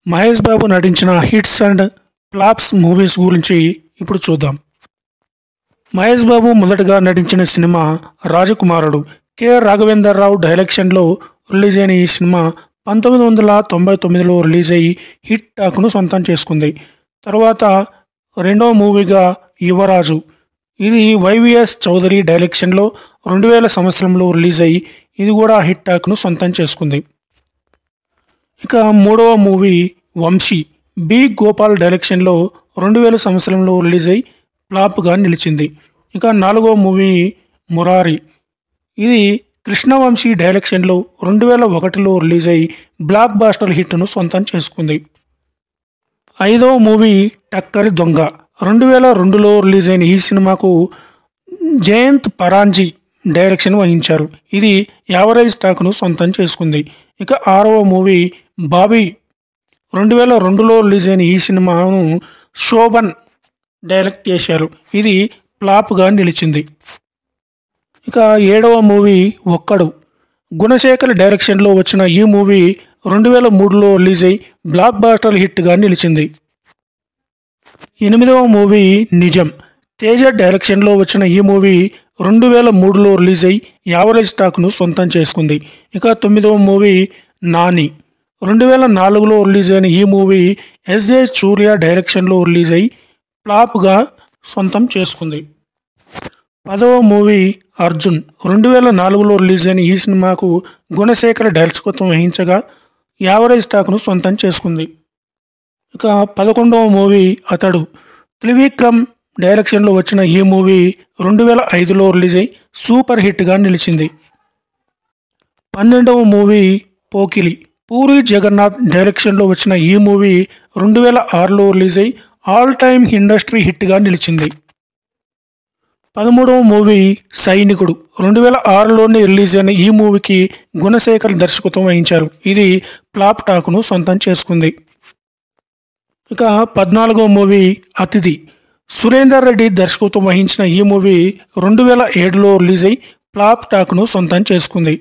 మహేష్ బాబు నటించిన hits and flops movies గురించి ఇప్పుడు చూద్దాం. మహేష్ బాబు మొదటగా నటించిన సినిమా రాజకుమారుడు. కె రాఘవేంద్రరావు డైరెక్షన్లో రిలీజ్ అయిన ఈ సినిమా 1999లో రిలీజ్ అయ్యి హిట్ టాక్ను సొంతం చేసుకుంది. తర్వాత రెండవ మూవీగా యువరాజు. ఇది వైవిఎస్ చౌదరి డైరెక్షన్లో 2000 సంవత్సరంలో రిలీజ్ అయ్యి ఇది కూడా హిట్ టాక్ను సొంతం చేసుకుంది. ఇక మూడవ మూవీ వంశీ. బి గోపాల్ డైరెక్షన్లో 2000 సంవత్సరంలో రిలీజ్ అయ్యి ఫ్లాప్గా నిలిచింది. ఇక నాలుగవ మూవీ మురారి. ఇది కృష్ణవంశీ డైరెక్షన్లో 2001లో రిలీజ్ అయ్యి బ్లాక్ బాస్టర్ హిట్ను సొంతం చేసుకుంది. ఐదవ మూవీ టక్కరి దొంగ. 2002లో రిలీజ్ అయిన ఈ సినిమాకు జయంత్ పరాంజీ డైరెక్షన్ వహించారు. ఇది యావరేజ్ టాక్ను సొంతం చేసుకుంది. ఇక ఆరవ మూవీ బాబీ. 2002లో రిలీజ్ అయిన ఈ సినిమాను శోభన్ డైరెక్ట్ చేశారు. ఇది ఫ్లాప్గా నిలిచింది. ఇక ఏడవ మూవీ ఒక్కడు. గుణశేఖర్ డైరెక్షన్లో వచ్చిన ఈ మూవీ 2003లో రిలీజ్ అయి బ్లాక్ బాస్టర్ హిట్గా నిలిచింది. ఎనిమిదవ మూవీ నిజం. తేజ డైరెక్షన్లో వచ్చిన ఈ మూవీ 2003లో రిలీజ్ అయి యావరేజ్ టాక్ను సొంతం చేసుకుంది. ఇక తొమ్మిదవ మూవీ నాని. 2004లో రిలీజ్ అయిన ఈ మూవీ ఎస్జే సూర్య డైరెక్షన్లో రిలీజ్ అయి ఫ్లాప్గా సొంతం చేసుకుంది. పదవ మూవీ అర్జున్. 2004లో రిలీజ్ అయిన ఈ సినిమాకు గుణశేఖర్ దర్శకత్వం వహించగా యావరేజ్ టాక్ను సొంతం చేసుకుంది. ఇక 11వ మూవీ అతడు. త్రివిక్రమ్ డైరెక్షన్లో వచ్చిన ఈ మూవీ 2005లో రిలీజ్ అయి సూపర్ హిట్గా నిలిచింది. 12వ మూవీ పోకిలి. పూరి జగన్నాథ్ డైరెక్షన్లో వచ్చిన ఈ మూవీ 2006లో రిలీజ్ అయి ఆల్ టైమ్ ఇండస్ట్రీ హిట్గా నిలిచింది. 13వ మూవీ సైనికుడు. 2006లోనే రిలీజ్ అయిన ఈ మూవీకి గుణశేఖర్ దర్శకత్వం వహించారు. ఇది ఫ్లాప్ టాక్ను సొంతం చేసుకుంది. ఇక 14వ మూవీ అతిథి. సురేందర్ రెడ్డి దర్శకత్వం వహించిన ఈ మూవీ 2007లో రిలీజ్ అయి ఫ్లాప్ టాక్ను సొంతం చేసుకుంది.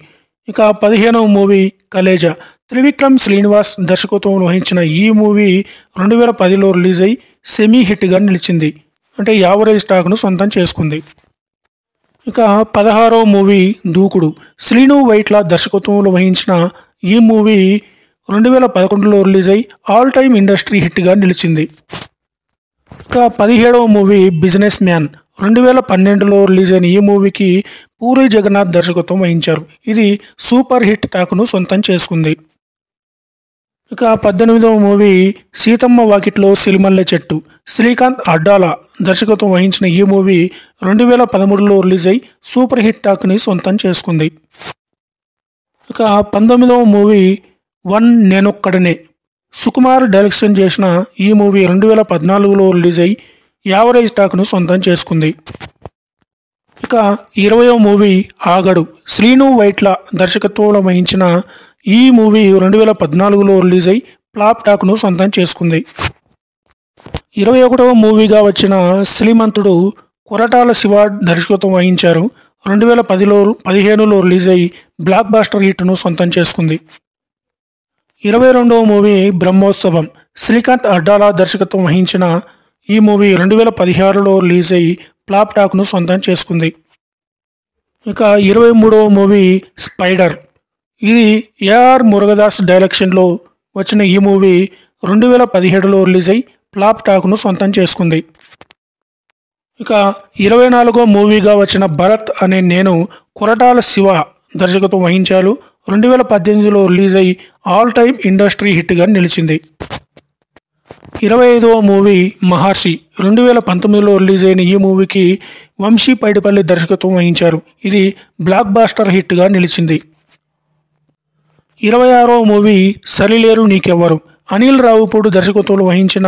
ఇక 15వ మూవీ కలేజా. త్రివిక్రమ్ శ్రీనివాస్ దర్శకత్వం వహించిన ఈ మూవీ 2010లో రిలీజ్ అయి సెమీ హిట్గా నిలిచింది. అంటే యావరేజ్ టాక్ను సొంతం చేసుకుంది. ఇక 16వ మూవీ దూకుడు. శ్రీను వైట్ల దర్శకత్వంలో వహించిన ఈ మూవీ 2011లో రిలీజ్ అయి ఆల్ టైమ్ ఇండస్ట్రీ హిట్గా నిలిచింది. ఇక 17వ మూవీ బిజినెస్ మ్యాన్. 2012లో రిలీజ్ అయిన ఈ మూవీకి పూరి జగన్నాథ్ దర్శకత్వం వహించారు. ఇది సూపర్ హిట్ టాక్ను సొంతం చేసుకుంది. ఇక 18వ మూవీ సీతమ్మ వాకిట్లో సిరిమల్లె చెట్టు. శ్రీకాంత్ అడ్డాల దర్శకత్వం వహించిన ఈ మూవీ 2013లో రిలీజ్ అయి సూపర్ హిట్ టాక్ని సొంతం చేసుకుంది. ఇక 19వ మూవీ వన్ నేనొక్కడనే. సుకుమార్ డైరెక్షన్ చేసిన ఈ మూవీ 2014లో రిలీజ్ అయి యావరేజ్ టాక్ను సొంతం చేసుకుంది. ఇక 20వ మూవీ ఆగడు. శ్రీను వైట్ల దర్శకత్వంలో వహించిన ఈ మూవీ 2014లో రిలీజ్ అయి ఫ్లాప్ టాక్ను సొంతం చేసుకుంది. 21వ మూవీగా వచ్చిన శ్రీమంతుడు కొరటాల శివ దర్శకత్వం వహించారు. 2015లో రిలీజ్ అయి బ్లాక్ బాస్టర్ హిట్ను సొంతం చేసుకుంది. 22వ మూవీ బ్రహ్మోత్సవం. శ్రీకాంత్ అడ్డాల దర్శకత్వం వహించిన ఈ మూవీ 2016లో రిలీజ్ అయి ఫ్లాప్ టాక్ను సొంతం చేసుకుంది. ఇక 23వ మూవీ స్పైడర్. ఇది ఏఆర్ మురుగదాస్ డైరెక్షన్లో వచ్చిన ఈ మూవీ 2017లో రిలీజ్ అయి ఫ్లాప్ టాక్ను సొంతం చేసుకుంది. ఇక 24వ మూవీగా వచ్చిన భరత్ అనే నేను కొరటాల శివ దర్శకత్వం వహించారు. 2018లో రిలీజ్ అయి ఆల్ టైమ్ ఇండస్ట్రీ హిట్గా నిలిచింది. 25వ మూవీ మహర్షి. 2019లో రిలీజ్ అయిన ఈ మూవీకి వంశీ పైడిపల్లి దర్శకత్వం వహించారు. ఇది బ్లాక్ బాస్టర్ హిట్గా నిలిచింది. 26వ మూవీ సరిలేరు నీకెవ్వరు. అనిల్ రావుపూడి దర్శకత్వంలో వహించిన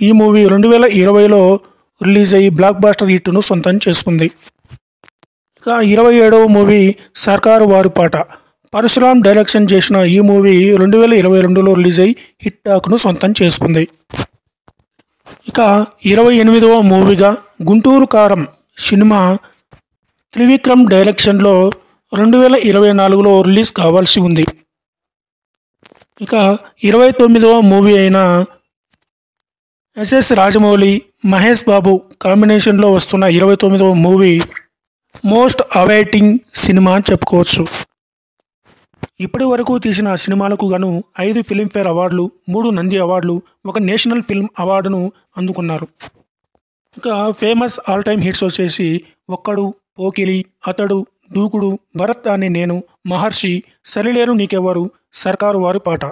ఈ మూవీ 2020లో రిలీజ్ అయ్యి బ్లాక్ బాస్టర్ హిట్ను సొంతం చేసుకుంది. ఇక 27వ మూవీ సర్కారు వారి పాట. పరశురామ్ డైరెక్షన్ చేసిన ఈ మూవీ 2022లో రిలీజ్ అయ్యి హిట్ టాక్ను సొంతం చేసుకుంది. ఇక 28వ మూవీగా గుంటూరు కారం సినిమా త్రివిక్రమ్ డైరెక్షన్లో 2024లో రిలీజ్ కావాల్సి ఉంది. ఇక 29వ మూవీ అయిన ఎస్ఎస్ రాజమౌళి మహేష్ బాబు కాంబినేషన్లో వస్తున్న 29వ మూవీ మోస్ట్ అవైటింగ్ సినిమా అని చెప్పుకోవచ్చు. ఇప్పటి వరకు తీసిన సినిమాలకు గాను 5 ఫిలింఫేర్ అవార్డులు, 3 నంది అవార్డులు, 1 నేషనల్ ఫిల్మ్ అవార్డును అందుకున్నారు. ఇక ఫేమస్ ఆల్ టైమ్ హిట్స్ వచ్చేసి ఒక్కడు, పోకిరి, అతడు, దూకుడు, భరత్ అనే నేను, మహర్షి, సరిలేరు నీకెవ్వరు, సర్కారు వారి పాట.